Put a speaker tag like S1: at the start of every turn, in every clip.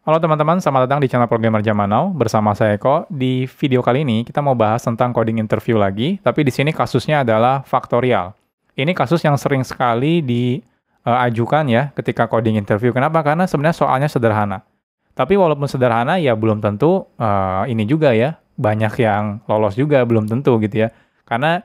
S1: Halo teman-teman, selamat datang di channel Programmer Zaman Now. Bersama saya Eko. Di video kali ini kita mau bahas tentang coding interview lagi, tapi di sini kasusnya adalah faktorial. Ini kasus yang sering sekali diajukan ya ketika coding interview. Kenapa? Karena sebenarnya soalnya sederhana. Tapi walaupun sederhana ya belum tentu ini juga ya, banyak yang lolos juga belum tentu gitu ya. Karena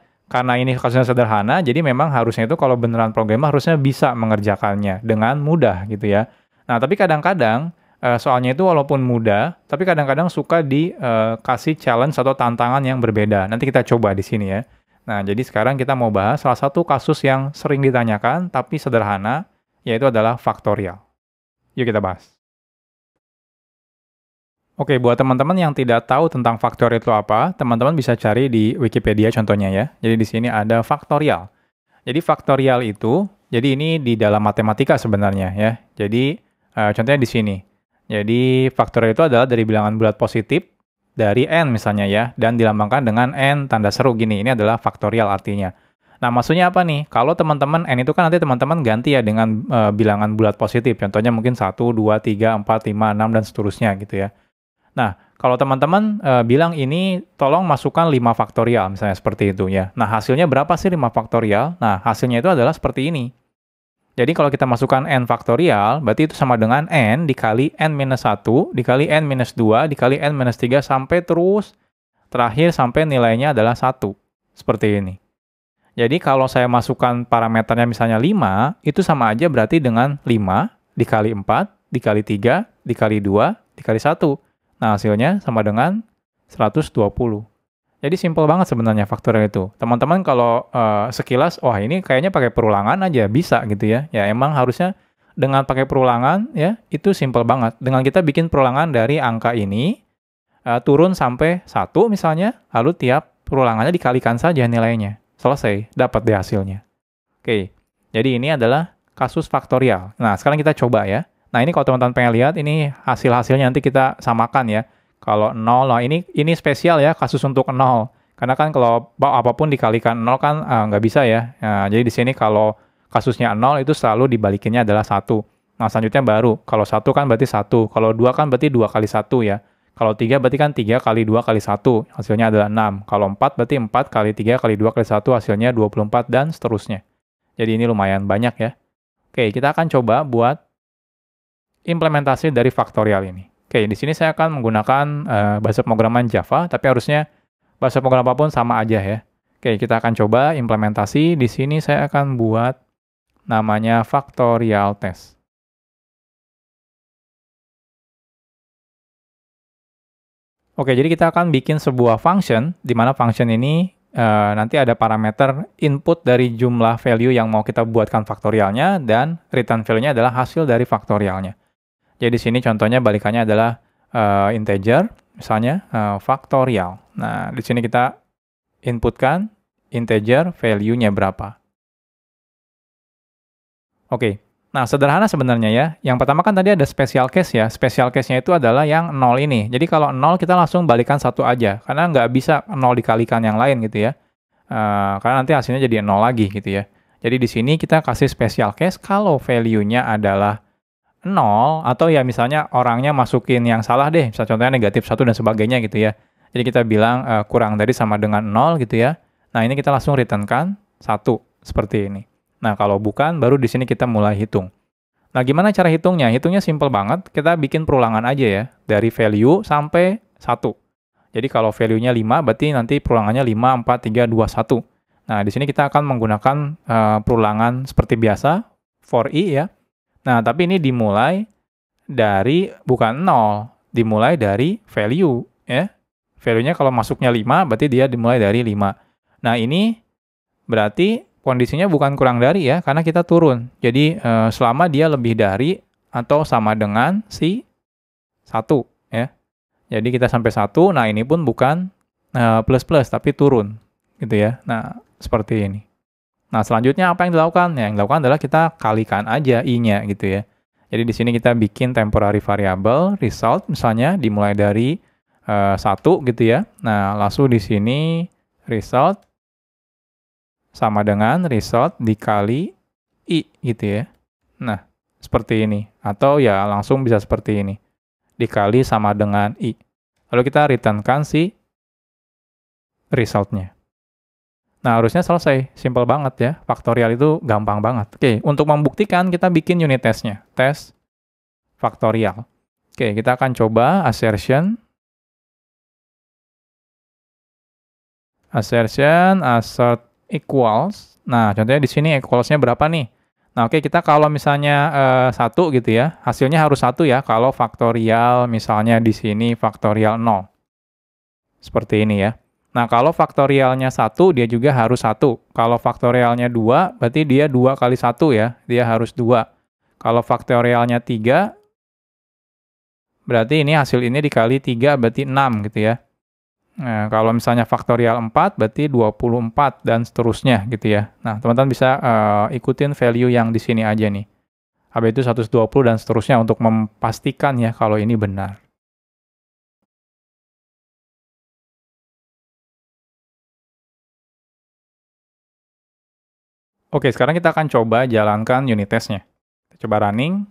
S1: ini kasusnya sederhana, jadi memang harusnya itu kalau beneran programmer harusnya bisa mengerjakannya dengan mudah gitu ya. Nah, tapi kadang-kadang soalnya itu walaupun mudah, tapi kadang-kadang suka dikasih challenge atau tantangan yang berbeda. Nanti kita coba di sini ya. Nah, jadi sekarang kita mau bahas salah satu kasus yang sering ditanyakan, tapi sederhana, yaitu adalah faktorial. Yuk kita bahas. Oke, buat teman-teman yang tidak tahu tentang faktorial itu apa, teman-teman bisa cari di Wikipedia contohnya ya. Jadi di sini ada faktorial. Jadi faktorial itu, jadi ini di dalam matematika sebenarnya ya. Jadi contohnya di sini. Jadi faktorial itu adalah dari bilangan bulat positif dari n misalnya ya, dan dilambangkan dengan n tanda seru gini. Ini adalah faktorial artinya. Nah, maksudnya apa nih? Kalau teman-teman n itu kan nanti teman-teman ganti ya dengan bilangan bulat positif. Contohnya mungkin 1, 2, 3, 4, 5, 6 dan seterusnya gitu ya. Nah, kalau teman-teman bilang ini tolong masukkan 5 faktorial misalnya seperti itu ya. Nah, hasilnya berapa sih 5 faktorial? Nah, hasilnya itu adalah seperti ini. Jadi kalau kita masukkan n faktorial, berarti itu sama dengan n dikali n-1, dikali n-2, dikali n-3, sampai terus terakhir sampai nilainya adalah 1. Seperti ini. Jadi kalau saya masukkan parameternya misalnya 5, itu sama aja berarti dengan 5 dikali 4, dikali 3, dikali 2, dikali 1. Nah, hasilnya sama dengan 120. Jadi simple banget sebenarnya faktorial itu. Teman-teman kalau sekilas, wah ini kayaknya pakai perulangan aja bisa gitu ya. Ya emang harusnya dengan pakai perulangan ya, itu simple banget. Dengan kita bikin perulangan dari angka ini, turun sampai 1 misalnya, lalu tiap perulangannya dikalikan saja nilainya. Selesai, dapat deh hasilnya. Oke, jadi ini adalah kasus faktorial. Nah, sekarang kita coba ya. Nah, ini kalau teman-teman pengen lihat, ini hasil-hasilnya nanti kita samakan ya. Kalau 0, nah ini spesial ya, kasus untuk 0. Karena kan kalau apapun dikalikan 0 kan nggak bisa ya. Nah, jadi di sini kalau kasusnya 0 itu selalu dibalikinnya adalah 1. Nah, selanjutnya baru. Kalau 1 kan berarti 1. Kalau 2 kan berarti 2 kali 1 ya. Kalau 3 berarti kan 3 kali 2 kali 1. Hasilnya adalah 6. Kalau 4 berarti 4 kali 3 kali 2 kali 1 hasilnya 24 dan seterusnya. Jadi ini lumayan banyak ya. Oke, kita akan coba buat implementasi dari faktorial ini. Oke, di sini saya akan menggunakan bahasa pemrograman Java, tapi harusnya bahasa pemrograman apapun sama aja ya. Oke, kita akan coba implementasi. Di sini saya akan buat namanya factorial test. Oke, jadi kita akan bikin sebuah function, di mana function ini nanti ada parameter input dari jumlah value yang mau kita buatkan faktorialnya, dan return value-nya adalah hasil dari faktorialnya. Jadi di sini contohnya balikannya adalah integer, misalnya faktorial. Nah, di sini kita inputkan integer value-nya berapa. Oke, nah sederhana sebenarnya ya. Yang pertama kan tadi ada special case ya. Special case-nya itu adalah yang 0 ini. Jadi kalau 0 kita langsung balikan 1 aja, karena nggak bisa 0 dikalikan yang lain gitu ya. Karena nanti hasilnya jadi 0 lagi gitu ya. Jadi di sini kita kasih special case kalau value-nya adalah 0, atau ya misalnya orangnya masukin yang salah deh, misalnya contohnya negatif 1 dan sebagainya gitu ya. Jadi kita bilang kurang dari sama dengan 0 gitu ya. Nah, ini kita langsung return-kan 1, seperti ini. Nah, kalau bukan, baru di sini kita mulai hitung. Nah, gimana cara hitungnya? Hitungnya simple banget, kita bikin perulangan aja ya, dari value sampai 1. Jadi kalau value-nya 5, berarti nanti perulangannya 5, 4, 3, 2, 1. Nah, di sini kita akan menggunakan perulangan seperti biasa, for i ya. Nah, tapi ini dimulai dari bukan 0, dimulai dari value ya. Value-nya kalau masuknya 5, berarti dia dimulai dari 5. Nah, ini berarti kondisinya bukan kurang dari ya, karena kita turun. Jadi selama dia lebih dari atau sama dengan si 1 ya. Jadi kita sampai 1, nah ini pun bukan plus-plus tapi turun gitu ya. Nah, seperti ini. Nah, selanjutnya apa yang dilakukan? Yang dilakukan adalah kita kalikan aja i-nya gitu ya. Jadi di sini kita bikin temporary variable result misalnya dimulai dari 1 gitu ya. Nah, langsung di sini result sama dengan result dikali i gitu ya. Nah, seperti ini. Atau ya langsung bisa seperti ini. dikali sama dengan I. Lalu kita returnkan si resultnya. Nah, harusnya selesai. Simple banget ya. Faktorial itu gampang banget. Oke, untuk membuktikan kita bikin unit testnya. Tes faktorial. Oke, kita akan coba assertion. Assert equals. Nah, contohnya di sini equals-nya berapa nih? Nah, oke, kita kalau misalnya 1 gitu ya, hasilnya harus 1 ya, kalau faktorial misalnya di sini faktorial 0. Seperti ini ya. Nah, kalau faktorialnya 1, dia juga harus 1. Kalau faktorialnya 2, berarti dia 2 kali 1 ya, dia harus 2. Kalau faktorialnya 3, berarti ini hasil ini dikali 3, berarti 6 gitu ya. Nah, kalau misalnya faktorial 4, berarti 24, dan seterusnya gitu ya. Nah, teman-teman bisa ikutin value yang di sini aja nih. Habis itu 120 dan seterusnya untuk memastikan ya kalau ini benar. Oke, sekarang kita akan coba jalankan unit testnya. Kita coba running.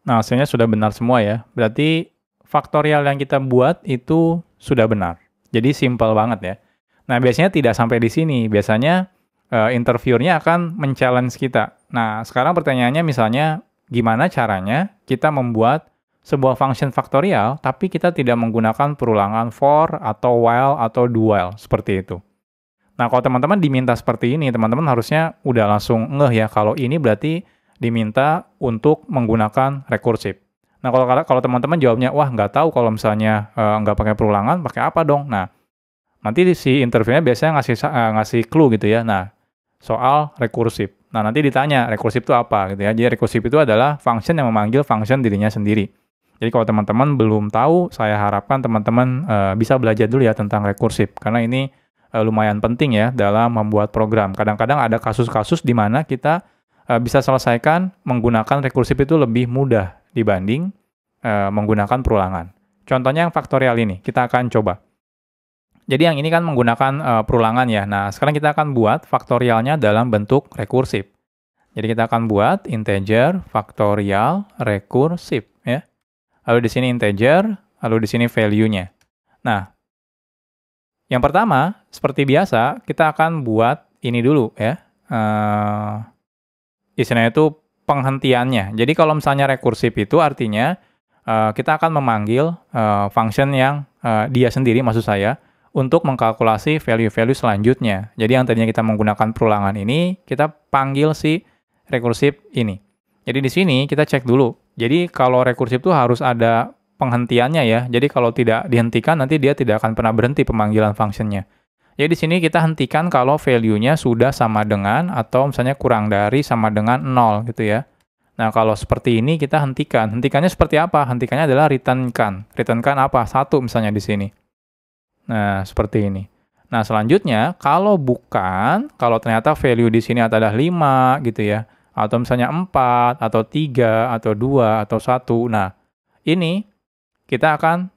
S1: Nah, hasilnya sudah benar semua ya. Berarti faktorial yang kita buat itu sudah benar. Jadi simple banget ya. Nah, biasanya tidak sampai di sini. Biasanya interviewernya akan men-challenge kita. Nah, sekarang pertanyaannya misalnya, gimana caranya kita membuat sebuah function faktorial, tapi kita tidak menggunakan perulangan for, atau while, atau do while, seperti itu. Nah, kalau teman-teman diminta seperti ini, teman-teman harusnya udah langsung ngeh ya, kalau ini berarti diminta untuk menggunakan rekursif. Nah, kalau teman-teman jawabnya, wah nggak tahu kalau misalnya nggak pakai perulangan, pakai apa dong? Nah, nanti si interviewnya biasanya ngasih clue gitu ya. Nah, soal rekursif. Nah, nanti ditanya, rekursif itu apa gitu ya. Jadi rekursif itu adalah function yang memanggil function dirinya sendiri. Jadi kalau teman-teman belum tahu, saya harapkan teman-teman bisa belajar dulu ya tentang rekursif. Karena ini lumayan penting ya dalam membuat program. Kadang-kadang ada kasus-kasus di mana kita bisa selesaikan menggunakan rekursif itu lebih mudah dibanding menggunakan perulangan. Contohnya yang faktorial ini, kita akan coba. Jadi yang ini kan menggunakan perulangan ya. Nah, sekarang kita akan buat faktorialnya dalam bentuk rekursif. Jadi kita akan buat integer faktorial rekursif ya. Lalu di sini integer, lalu di sini value-nya. Nah, yang pertama, seperti biasa, kita akan buat ini dulu ya. Istilahnya itu penghentiannya. Jadi kalau misalnya rekursif itu artinya kita akan memanggil function yang dia sendiri, maksud saya, untuk mengkalkulasi value-value selanjutnya. Jadi yang tadinya kita menggunakan perulangan ini, kita panggil si rekursif ini. Jadi di sini kita cek dulu. Jadi kalau rekursif itu harus ada penghentiannya ya. Jadi kalau tidak dihentikan, nanti dia tidak akan pernah berhenti pemanggilan fungsinya. Jadi di sini kita hentikan kalau value-nya sudah sama dengan, atau misalnya kurang dari sama dengan 0 gitu ya. Nah kalau seperti ini kita hentikan. Hentikannya seperti apa? Hentikannya adalah returnkan. Returnkan apa? 1 misalnya di sini. Nah, seperti ini. Nah, selanjutnya, kalau bukan, kalau ternyata value di sini adalah 5, gitu ya, atau misalnya 4, atau 3, atau 2, atau 1, nah, ini kita akan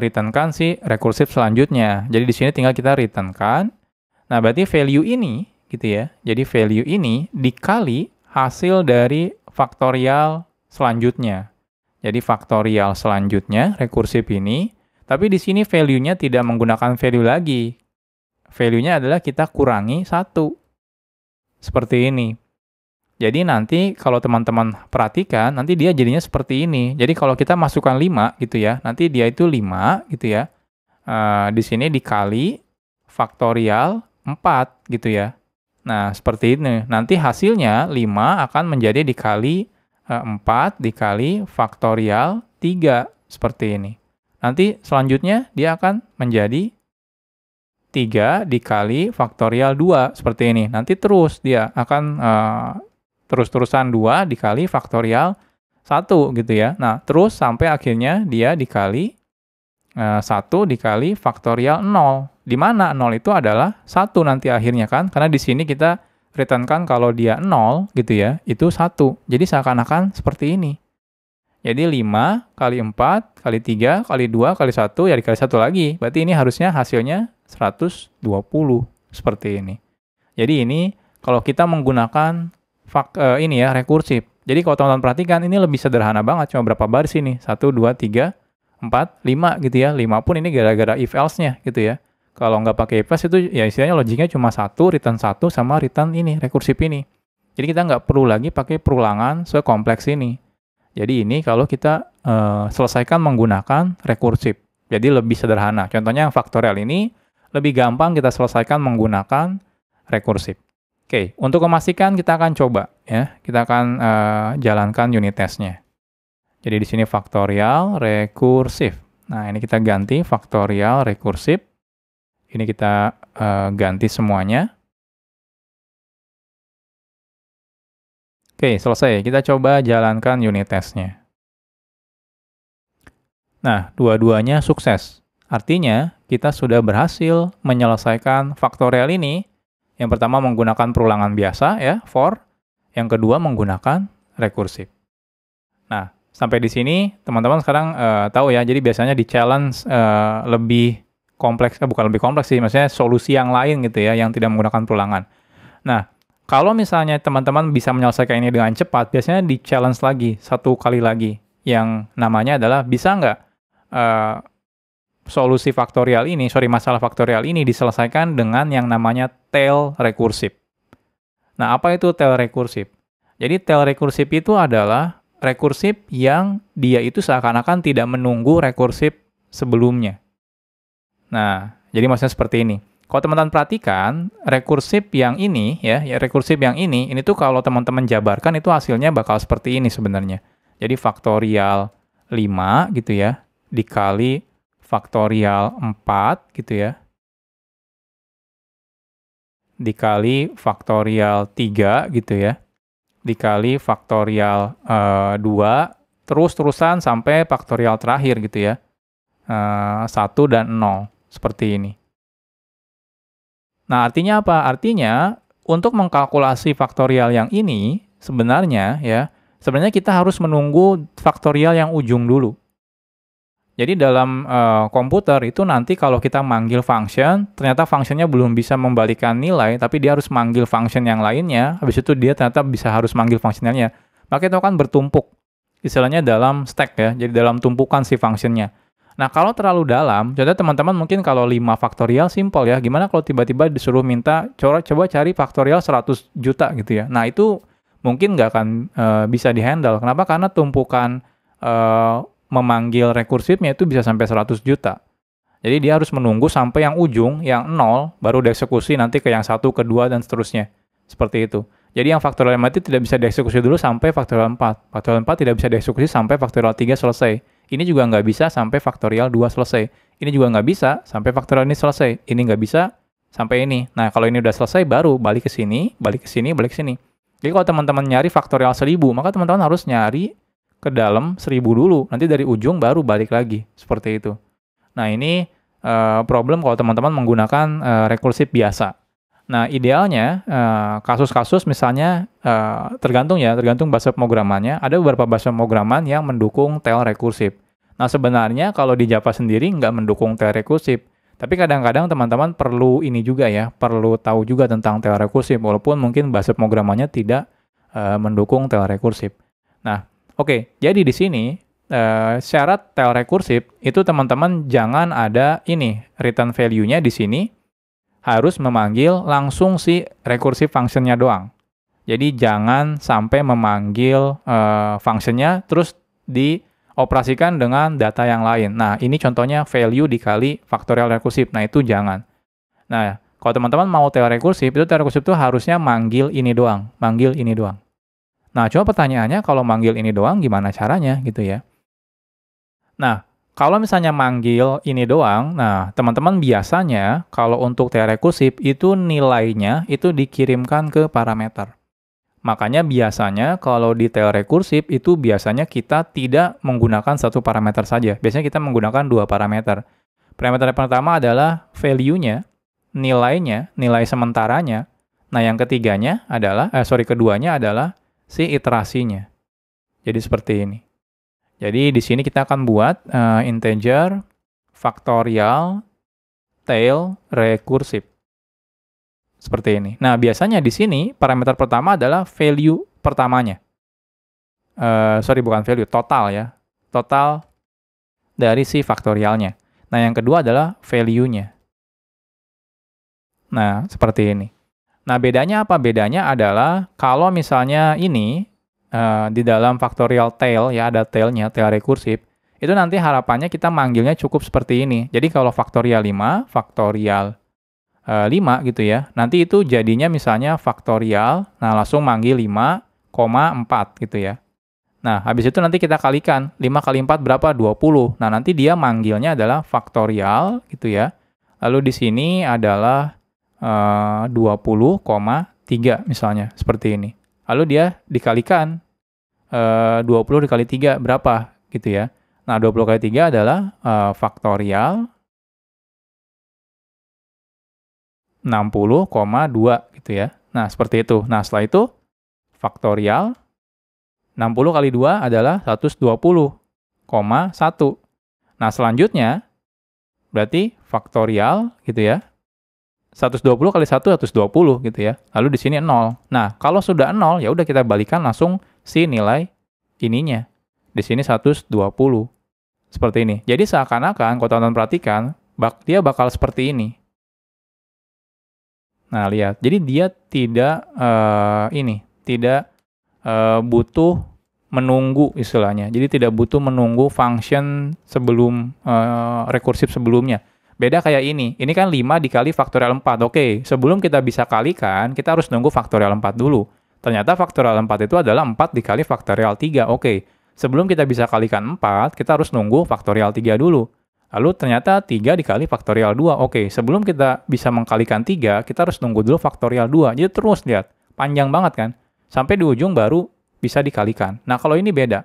S1: returnkan si rekursif selanjutnya. Jadi, di sini tinggal kita returnkan. Nah, berarti value ini, gitu ya, jadi value ini dikali hasil dari faktorial selanjutnya. Jadi, faktorial selanjutnya, rekursif ini, tapi di sini value-nya tidak menggunakan value lagi. Value-nya adalah kita kurangi 1. Seperti ini. Jadi nanti kalau teman-teman perhatikan, nanti dia jadinya seperti ini. Jadi kalau kita masukkan 5 gitu ya, nanti dia itu 5 gitu ya. Di sini dikali faktorial 4 gitu ya. Nah, seperti ini. Nanti hasilnya 5 akan menjadi dikali 4 dikali faktorial 3. Seperti ini. Nanti selanjutnya dia akan menjadi 3 dikali faktorial 2, seperti ini. Nanti terus dia akan terus-terusan 2 dikali faktorial 1 gitu ya. Nah, terus sampai akhirnya dia dikali 1 dikali faktorial 0. Di mana 0 itu adalah 1 nanti akhirnya kan. Karena di sini kita returnkan kalau dia 0 gitu ya, itu 1. Jadi seakan-akan seperti ini. Jadi 5 kali 4 kali 3 kali 2 kali 1 ya dikali 1 lagi. Berarti ini harusnya hasilnya 120 seperti ini. Jadi ini kalau kita menggunakan ini ya, rekursif. Jadi kalau teman-teman perhatikan, ini lebih sederhana banget, cuma berapa baris ini? 1, 2, 3, 4, 5 gitu ya. 5 pun ini gara-gara if else-nya gitu ya. Kalau nggak pakai if else itu ya istilahnya logiknya cuma 1, return 1 sama return ini, rekursif ini. Jadi kita nggak perlu lagi pakai perulangan sekompleks ini. Jadi ini kalau kita selesaikan menggunakan rekursif. Jadi lebih sederhana. Contohnya yang faktorial ini lebih gampang kita selesaikan menggunakan rekursif. Oke, untuk memastikan kita akan coba ya. Kita akan jalankan unit testnya. Jadi di sini faktorial rekursif. Nah, ini kita ganti faktorial rekursif. Ini kita ganti semuanya. Oke, selesai. Kita coba jalankan unit testnya. Nah, dua-duanya sukses. Artinya, kita sudah berhasil menyelesaikan faktorial ini. Yang pertama menggunakan perulangan biasa, ya, for. Yang kedua menggunakan rekursif. Nah, sampai di sini, teman-teman sekarang tahu ya, jadi biasanya di challenge lebih kompleks, bukan lebih kompleks sih, maksudnya solusi yang lain gitu ya, yang tidak menggunakan perulangan. Nah, kalau misalnya teman-teman bisa menyelesaikan ini dengan cepat, biasanya di challenge lagi, 1 kali lagi. Yang namanya adalah, bisa nggak masalah faktorial ini diselesaikan dengan yang namanya tail rekursif. Nah, apa itu tail rekursif? Jadi tail rekursif itu adalah rekursif yang dia itu seakan-akan tidak menunggu rekursif sebelumnya. Nah, jadi maksudnya seperti ini. Kalau teman-teman perhatikan, rekursif yang ini, rekursif yang ini tuh kalau teman-teman jabarkan itu hasilnya bakal seperti ini sebenarnya. Jadi faktorial 5 gitu ya, dikali faktorial 4 gitu ya, dikali faktorial 3 gitu ya, dikali faktorial 2, terus-terusan sampai faktorial terakhir gitu ya, 1 dan 0, seperti ini. Nah, artinya apa? Artinya, untuk mengkalkulasi faktorial yang ini, sebenarnya kita harus menunggu faktorial yang ujung dulu. Jadi dalam komputer itu nanti kalau kita manggil function, ternyata functionnya belum bisa membalikan nilai, tapi dia harus manggil function yang lainnya, habis itu dia ternyata harus manggil functionnya. Maka itu akan bertumpuk, istilahnya dalam stack ya, jadi dalam tumpukan si functionnya. Nah, kalau terlalu dalam, contohnya teman-teman mungkin kalau 5 faktorial simple ya, gimana kalau tiba-tiba disuruh minta, coba cari faktorial 100 juta gitu ya. Nah, itu mungkin nggak akan bisa dihandle. Kenapa? Karena tumpukan memanggil rekursifnya itu bisa sampai 100 juta. Jadi dia harus menunggu sampai yang ujung, yang 0, baru dieksekusi nanti ke yang 1, ke 2, dan seterusnya. Seperti itu. Jadi yang faktorial 5 itu tidak bisa dieksekusi dulu sampai faktorial 4. Faktorial 4 tidak bisa dieksekusi sampai faktorial 3 selesai. Ini juga nggak bisa sampai faktorial 2 selesai. Ini juga nggak bisa sampai faktorial ini selesai. Ini nggak bisa sampai ini. Nah, kalau ini udah selesai, baru balik ke sini, balik ke sini, balik ke sini. Jadi kalau teman-teman nyari faktorial 1000, maka teman-teman harus nyari ke dalam 1000 dulu. Nanti dari ujung baru balik lagi. Seperti itu. Nah, ini problem kalau teman-teman menggunakan rekursif biasa. Nah, idealnya kasus-kasus misalnya tergantung bahasa pemrogramannya. Ada beberapa bahasa pemrograman yang mendukung tail rekursif. Nah, sebenarnya kalau di Java sendiri nggak mendukung tail rekursif. Tapi kadang-kadang teman-teman perlu ini juga ya, perlu tahu juga tentang tail rekursif, walaupun mungkin bahasa pemrogramannya tidak mendukung tail rekursif. Nah, oke, jadi di sini syarat tail rekursif itu teman-teman jangan ada ini, return value-nya di sini harus memanggil langsung si rekursif functionnya doang. Jadi jangan sampai memanggil functionnya terus dioperasikan dengan data yang lain. Nah, ini contohnya value dikali faktorial rekursif. Nah, itu jangan. Nah, kalau teman-teman mau tail rekursif itu harusnya manggil ini doang. Manggil ini doang. Nah, coba pertanyaannya kalau manggil ini doang gimana caranya gitu ya. Nah, kalau misalnya manggil ini doang, nah teman-teman biasanya kalau untuk tail rekursif itu nilainya itu dikirimkan ke parameter. Makanya biasanya kalau di tail rekursif itu biasanya kita tidak menggunakan satu parameter saja. Biasanya kita menggunakan 2 parameter. Parameter yang pertama adalah value-nya, nilainya, nilai sementaranya. Nah, yang ketiganya adalah, keduanya adalah si iterasinya. Jadi seperti ini. Jadi di sini kita akan buat integer factorial tail rekursif. Seperti ini. Nah, biasanya di sini parameter pertama adalah value pertamanya. Bukan value, total ya. Total dari si faktorialnya. Nah, yang kedua adalah value-nya. Nah, seperti ini. Nah, bedanya apa? Bedanya adalah kalau misalnya ini di dalam faktorial tail, ya ada tail-nya, tail rekursif, itu nanti harapannya kita manggilnya cukup seperti ini. Jadi kalau faktorial 5, faktorial 5 gitu ya, nanti itu jadinya misalnya faktorial, nah langsung manggil 5,4 gitu ya. Nah, habis itu nanti kita kalikan, 5 kali 4 berapa? 20. Nah, nanti dia manggilnya adalah faktorial gitu ya. Lalu di sini adalah 20,3 misalnya, seperti ini. Lalu dia dikalikan 20 dikali 3 berapa gitu ya. Nah, 20 kali 3 adalah faktorial 60,2 gitu ya. Nah, seperti itu. Nah, setelah itu faktorial 60 kali 2 adalah 120,1. Nah, selanjutnya berarti faktorial gitu ya. 120 kali 1 120 gitu ya. Lalu di sini 0. Nah, kalau sudah 0 ya udah kita balikan langsung si nilai ininya. Di sini 120. Seperti ini. Jadi seakan-akan kalau teman-teman perhatikan, dia bakal seperti ini. Nah, lihat. Jadi dia tidak tidak butuh menunggu istilahnya. Jadi tidak butuh menunggu function sebelum rekursif sebelumnya. Beda kayak ini. Ini kan 5 dikali faktorial 4. Oke, sebelum kita bisa kalikan, kita harus nunggu faktorial 4 dulu. Ternyata faktorial 4 itu adalah 4 dikali faktorial 3. Oke, sebelum kita bisa kalikan 4, kita harus nunggu faktorial 3 dulu. Lalu ternyata 3 dikali faktorial 2. Oke, sebelum kita bisa mengkalikan 3, kita harus nunggu dulu faktorial 2. Jadi terus lihat, panjang banget kan? Sampai di ujung baru bisa dikalikan. Nah, kalau ini beda.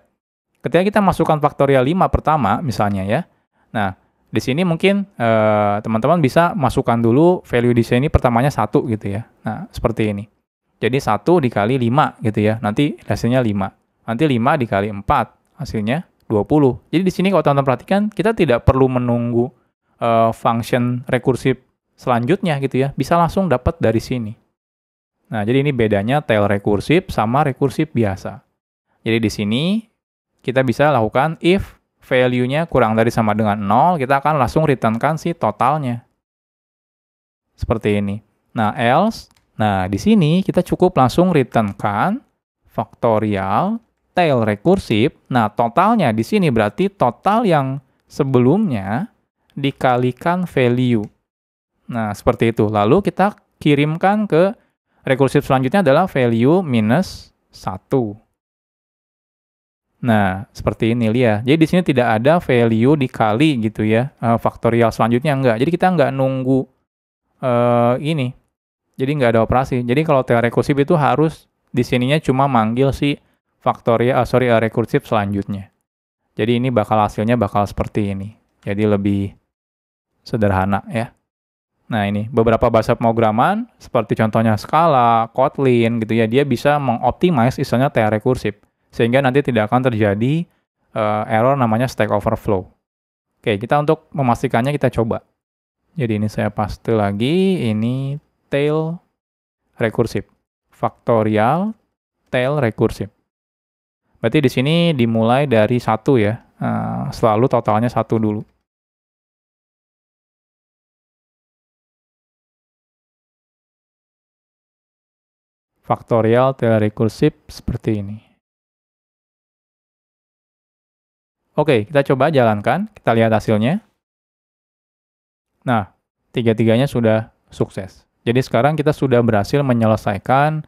S1: Ketika kita masukkan faktorial 5 pertama misalnya ya. Nah, di sini mungkin teman-teman bisa masukkan dulu value di sini pertamanya 1 gitu ya. Nah, seperti ini. Jadi 1 dikali 5 gitu ya. Nanti hasilnya 5. Nanti 5 dikali 4 hasilnya 20. Jadi di sini kalau teman-teman perhatikan, kita tidak perlu menunggu function rekursif selanjutnya gitu ya. Bisa langsung dapat dari sini. Nah, jadi ini bedanya tail rekursif sama rekursif biasa. Jadi di sini kita bisa lakukan if value-nya kurang dari sama dengan 0, kita akan langsung return-kan si totalnya. Seperti ini. Nah, else, nah di sini kita cukup langsung return-kan faktorial tail rekursif. Nah, totalnya di sini berarti total yang sebelumnya dikalikan value. Nah, seperti itu. Lalu kita kirimkan ke rekursif selanjutnya adalah value minus 1. Nah, seperti ini lihat. Jadi di sini tidak ada value dikali gitu ya. Faktorial selanjutnya enggak. Jadi kita enggak nunggu ini. Jadi enggak ada operasi. Jadi kalau tail rekursif itu harus di sininya cuma manggil si faktorial rekursif selanjutnya. Jadi ini hasilnya bakal seperti ini. Jadi lebih sederhana ya. Nah, ini beberapa bahasa pemrograman seperti contohnya Scala, Kotlin gitu ya, dia bisa mengoptimize istilahnya tail rekursif. Sehingga nanti tidak akan terjadi error namanya Stack Overflow. Oke, kita untuk memastikannya kita coba. Jadi ini saya paste lagi, ini tail rekursif. Faktorial tail rekursif. Berarti di sini dimulai dari 1 ya, selalu totalnya 1 dulu. Faktorial tail rekursif seperti ini. Oke, kita coba jalankan, kita lihat hasilnya. Nah, tiga-tiganya sudah sukses. Jadi sekarang kita sudah berhasil menyelesaikan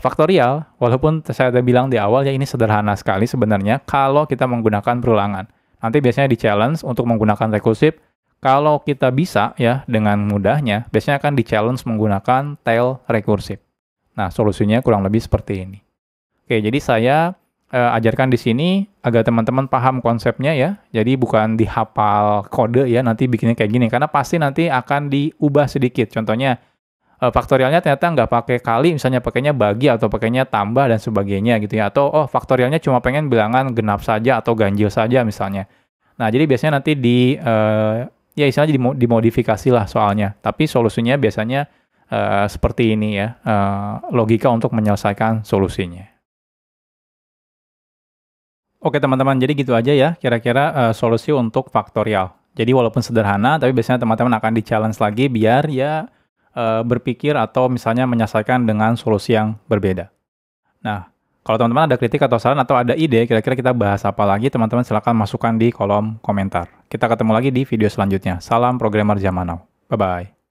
S1: faktorial, walaupun saya udah bilang di awal ya ini sederhana sekali sebenarnya kalau kita menggunakan perulangan. Nanti biasanya di challenge untuk menggunakan rekursif, kalau kita bisa ya dengan mudahnya, biasanya akan di challenge menggunakan tail rekursif. Nah, solusinya kurang lebih seperti ini. Oke, jadi saya ajarkan di sini agar teman-teman paham konsepnya ya. Jadi bukan dihafal kode ya, nanti bikinnya kayak gini. Karena pasti nanti akan diubah sedikit. Contohnya, faktorialnya ternyata nggak pakai kali, misalnya pakainya bagi atau pakainya tambah dan sebagainya gitu ya. Atau, faktorialnya cuma pengen bilangan genap saja atau ganjil saja misalnya. Nah, jadi biasanya nanti ya istilahnya dimodifikasi lah soalnya. Tapi solusinya biasanya seperti ini ya, logika untuk menyelesaikan solusinya. Oke teman-teman, jadi gitu aja ya kira-kira solusi untuk faktorial. Jadi walaupun sederhana, tapi biasanya teman-teman akan di-challenge lagi biar ya berpikir atau misalnya menyelesaikan dengan solusi yang berbeda. Nah, kalau teman-teman ada kritik atau saran atau ada ide, kira-kira kita bahas apa lagi, teman-teman silakan masukkan di kolom komentar. Kita ketemu lagi di video selanjutnya. Salam programmer zaman now. Bye-bye.